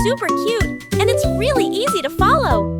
super cute, and it's really easy to follow.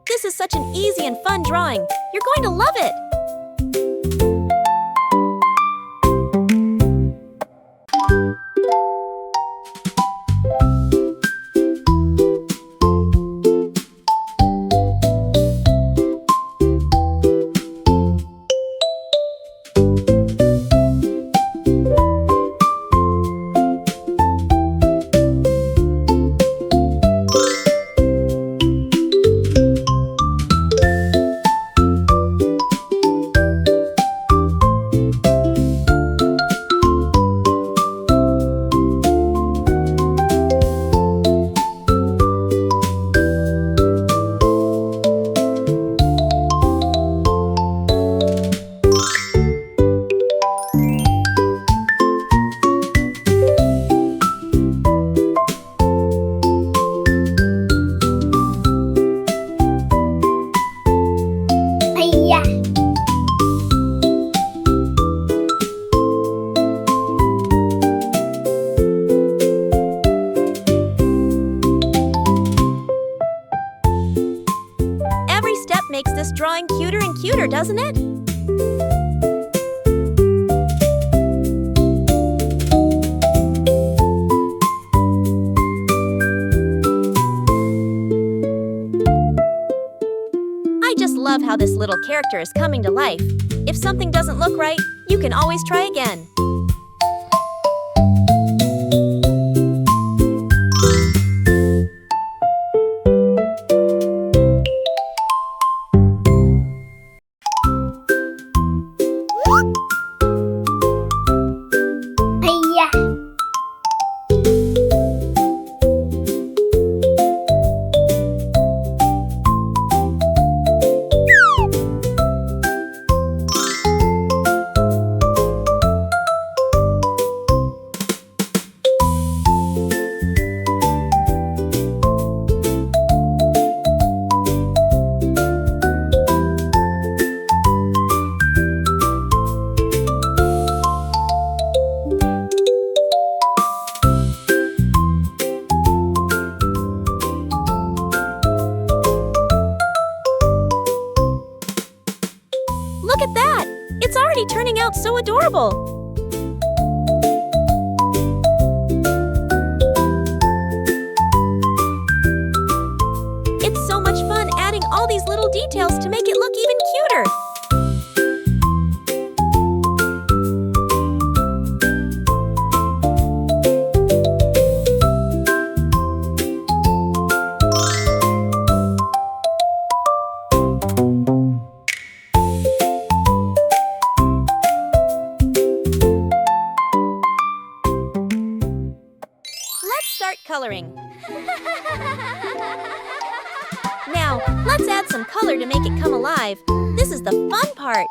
This is such an easy and fun drawing. You're going to love it. Every step makes this drawing cuter and cuter, doesn't it? I just love how this little character is coming to life. If something doesn't look right, you can always try again. Look at that! It's already turning out so adorable! It's so much fun adding all these little details to make it look even cuter! Start coloring. Now, Now, let's add some color to make it come alive. This is the fun part.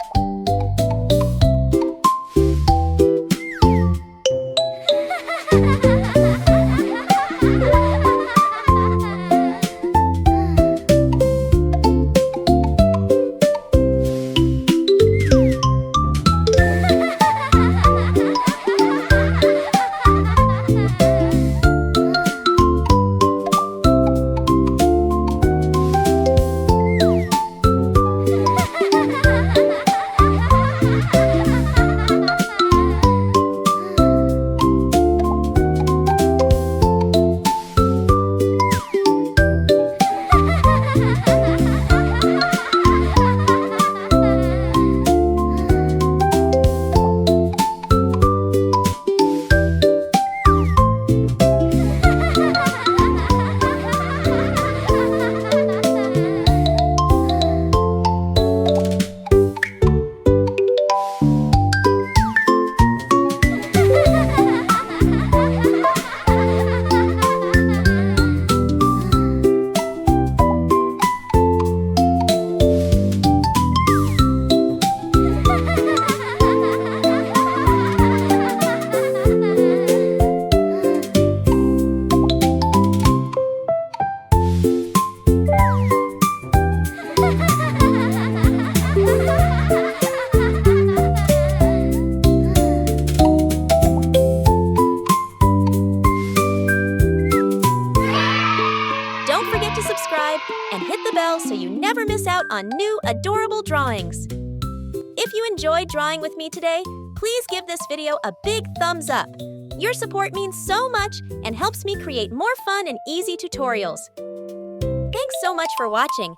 Subscribe and hit the bell so you never miss out on new adorable drawings. If you enjoyed drawing with me today, please give this video a big thumbs up. Your support means so much and helps me create more fun and easy tutorials. Thanks so much for watching.